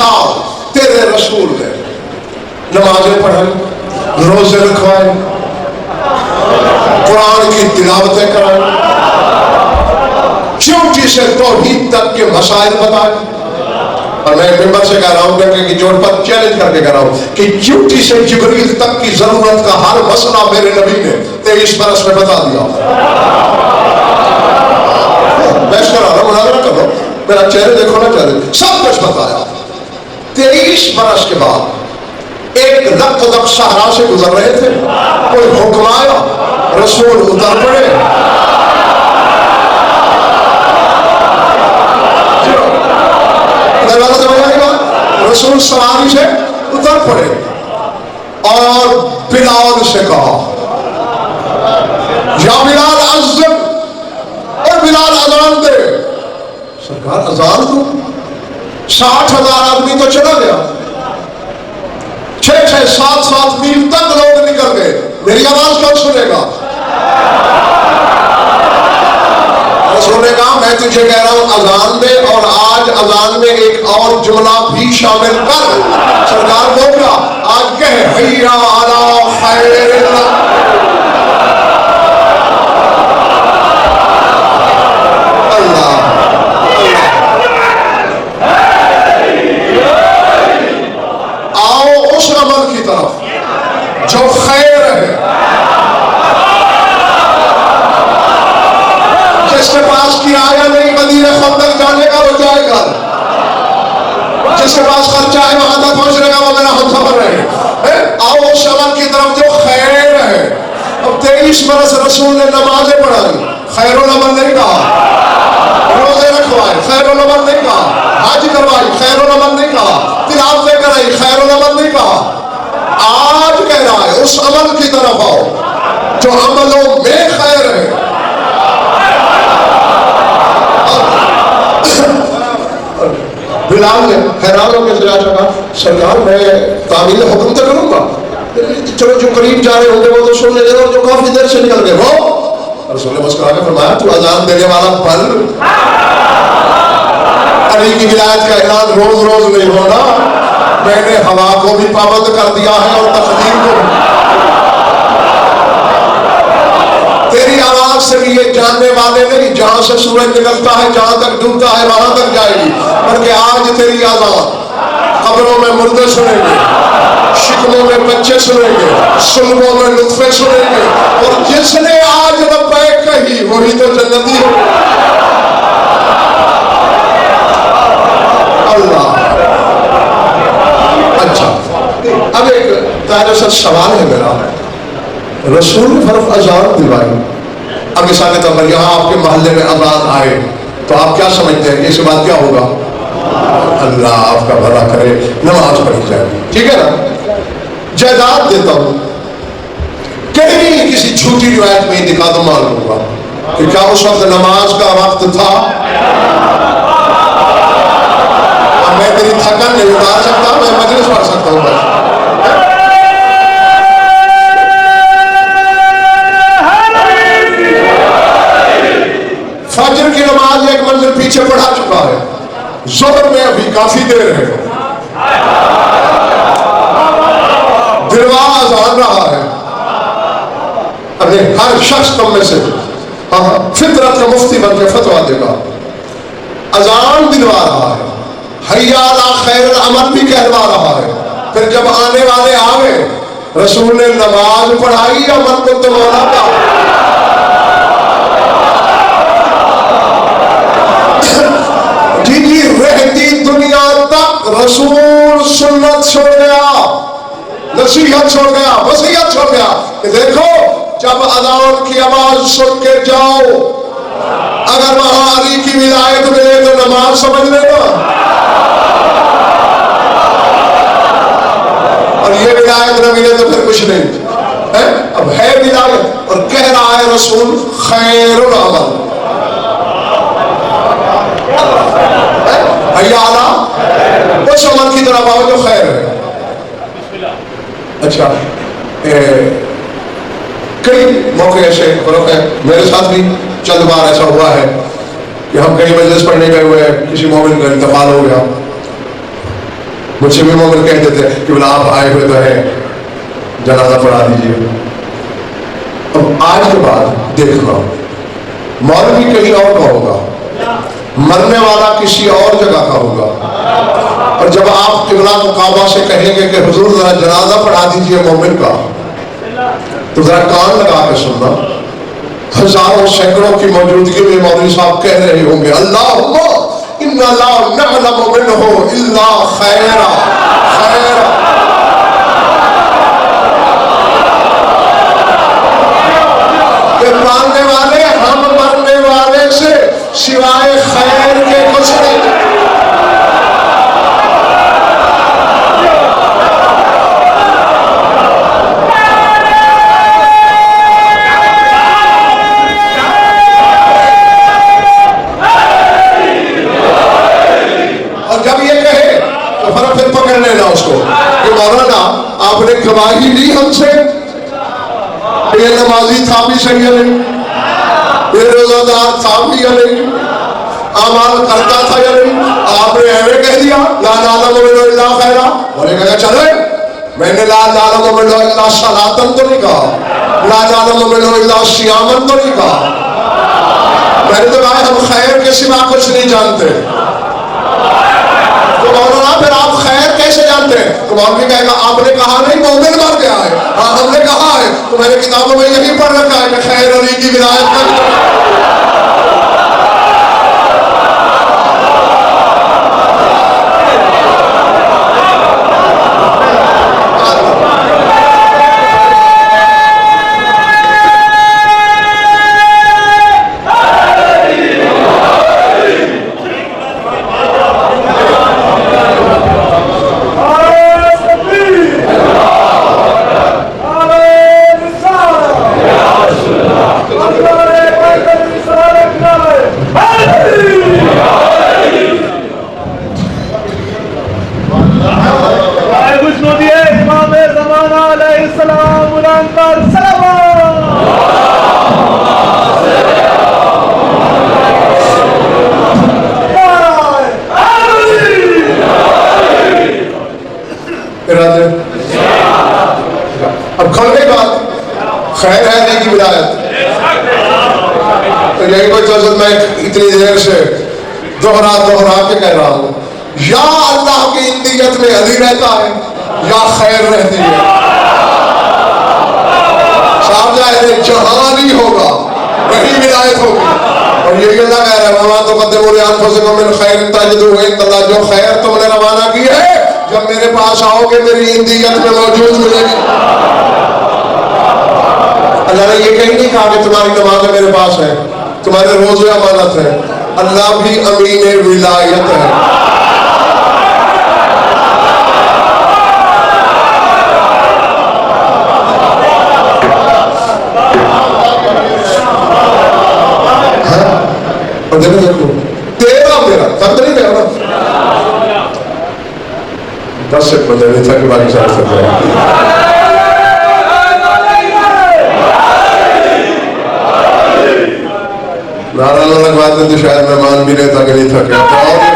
سال تیرے رسول نے نمازیں پڑھائی، روزے رکھوائے، قرآن کی تلاوتیں کرائیں، چونٹی سے توحید تک کے مسائل بتائے. اور میں ممبر سے کہہ رہا ہوں کہ جوڑ پر چیلنج کر کے کہہ رہا ہوں کہ چونٹی سے جبریل تک کی ضرورت کا ہر مسئلہ میرے نبی نے 23 برس میں بتا دیا. بحث کر رہا ہوں، مناظرہ کرو، میرا چہرے دیکھو نا، چہرے سب کچھ بتایا. 23 برس کے بعد ایک رقت دق صحرا سے گزر رہے تھے، کوئی حکم آیا، رسول اتر پڑے. رسول سواری سے اتر پڑے اور بلال سے کہا یا بلال اذن، اور بلال اذان دے. سرکار اذان دو، 60,000 آدمی تو چلا گیا، 6-6 7-7 میل تک لوگ نکل گئے، میری آواز کون سنے گا؟ رسول نے کہا میں تجھے کہہ رہا ہوں اذان دے، اور آج اذان میں ایک اور جملہ بھی شامل کر. سرکار بولا آج کہہ حیا علی خیر اللہ. آؤ اس عمل کی طرف جو خیر ہے. جس کے پاس کرایہ نہیں مدینہ خندق جانے کا وہ جائے گا، جس کے پاس خرچہ ہے وہاں تک پہنچنے کا وہ میرا ہم سفر رہے. آؤ اس عمل کی طرف جو خیر ہے. اب 23 برس رسول نے نمازیں پڑھائی، خیر العمل نہیں کہا. روزے رکھوائے، خیر العمل نہیں کہا. حج کروائی، خیر العمل نہیں کہا. تلاوتیں کرائی، خیر العمل نہیں کہا. آج کہہ رہا ہے اس عمل کی طرف آؤ جو عملوں میں خیر ہے. بلال نے حیران ہو کے کہا سرکار میں تعمیل حکم تو کروں گا، چلو جو قریب جا رہے ہوں گے وہ تو سن لیں گے، اور جو کافی دیر سے نکل گئے وہ. رسول نے مسکرا کے فرمایا تو اذان دینے والا پل علی کی ولایت کا اعلان روز روز نہیں ہونا. میں نے ہوا کو بھی پابند کر دیا ہے اور تقدیر کو. تیری آواز سے بھی یہ جاننے والے نہیں جہاں سے سورج نکلتا ہے جہاں تک ڈوبتا ہے وہاں تک جائے گی، بلکہ آج تیری آواز قبروں میں مردے سنیں گے، شکموں میں بچے سنیں گے، سلبوں میں لطفے سنیں گے، اور جس نے آج لبیک کہی وہی تو جنتی ہو. اللہ. اچھا اب ایک تیرے سے سوال ہے میرا. رسول نے فرف اذان دلوائی، اب مثال کے طور پر یہاں آپ کے محلے میں اذان آئے تو آپ کیا سمجھتے ہیں اس کے بعد کیا ہوگا؟ اللہ آپ کا بھلا کرے، نماز پڑھی جائے گی، ٹھیک ہے نا؟ جائیداد دیتا ہوں، کہیں کسی جھوٹی روایت میں دکھا دو معلوم ہوگا کہ کیا اس وقت نماز کا وقت تھا. میں تیری تھکن نہیں اتار سکتا، میں مجلس پڑھ سکتا ہوں بس. فجر کی نماز ایک منزل پیچھے پڑھا چکا ہے، ظہر میں ابھی کافی دیر ہے، دلوا اذان رہا ہے. ابھی ہر شخص تم میں سے فطرت کا مفتی بن کے فتویٰ دے گا. اذان دلوا رہا ہے، حیا علی خیر العمل بھی کہلوا رہا ہے. پھر جب آنے والے آگے رسول نے نماز پڑھائی یا من کو تو مولا کا. جی رہتی دنیا تک رسول سنت چھوڑ گیا، نصیحت چھوڑ گیا، وصیت چھوڑ گیا کہ دیکھو جب اذان کی آواز سن کے جاؤ، اگر وہاں علی کی ولایت ملے تو نماز سمجھ لینا، اور یہ ولایت نہ ملے تو پھر کچھ نہیں. اب ہے ولایت اور کہہ رہا ہے رسول خیر العمل. اس عمل کی طرف آؤ جو خیر ہے. اچھا کئی موقع ایسے میرے ساتھ بھی چند بار ایسا ہوا ہے کہ ہم کہیں مجلس پڑھنے گئے ہوئے، کسی مومن کا انتقال ہو گیا، مجھ سے بھی مومن کہتے تھے کہ بلا آپ آئے ہوئے تو ہیں جنازہ پڑھا دیجیے. اب آج کے بعد دیکھنا مولوی کہیں اور کا ہوگا, مرنے والا کسی اور جگہ کا ہوگا, اور جب آپ قبلہ مقابہ سے کہیں گے کہ حضور ذرا جنازہ پڑھا دیجیے مومن کا, تو ذرا کان لگا کے سننا, ہزاروں سینکڑوں کی موجودگی میں مولوی صاحب کہہ رہے ہوں گے اللہم انا لا نعلم منہ الا خیرا خیرا. کہ ماننے والے ہم مرنے والے سے سوائے خیر کے کچھ نہیں. آپ نے گواہی لی ہم سے, یہ نمازی تھا بھی صحیح ہے نہیں, یہ روزہ دار تھا بھی یا نہیں, اعمال کرتا تھا یا نہیں, آپ نے ایویں کہہ دیا لا نعلم منہ الا خیرا. اور یہ کہا چلو میں نے لا نعلم منہ الا صلاۃ تو نہیں کہا, لا نعلم منہ الا صیاما تو نہیں کہا, میں نے تو کہا ہم خیر کے سوا کچھ نہیں جانتے. تو مولانا پھر آپ خیر کیسے جانتے ہیں؟ تو مولوی کہے گا آپ نے کہا نہیں مومن مر گیا ہے, ہاں ہم نے کہا ہے, تو میں نے کتابوں میں یہی پڑھ رکھا ہے کہ خیر علی کی ولایت کا. اب کھل گئی بات, خیر ہے نہیں کی ولایت. تو یہی کوئی چیز میں اتنی دیر سے دوہرا کے کہہ رہا ہوں, یا اللہ کی اندیت میں علی رہتا ہے یا خیر رہتی ہے. صاحب ظاہر جہاں ہی ہوگا وہی ولایت ہوگی. اور یہی اللہ کہہ رہا ہے وما تقدموا لانفسکم من خیر تجدوہ عند اللہ, جو خیر تم نے روانہ کی ہے جب میرے پاس آؤ گے میری اندیت میں موجود ملے گی. اللہ نے یہ کہیں نہیں کہا کہ تمہاری نمازیں میرے پاس ہیں, تمہارے روزے امانت ہے, اللہ بھی امین ولایت ہے. اور دیکھو تیرا میرا فرق نہیں کہہ رہا, 10 ایک بندے نہیں تھا کہ باقی سارے سب رہے. نعرہ لگواتے تو شاید مہمان بھی نہیں تھا کہ نہیں تھا کہ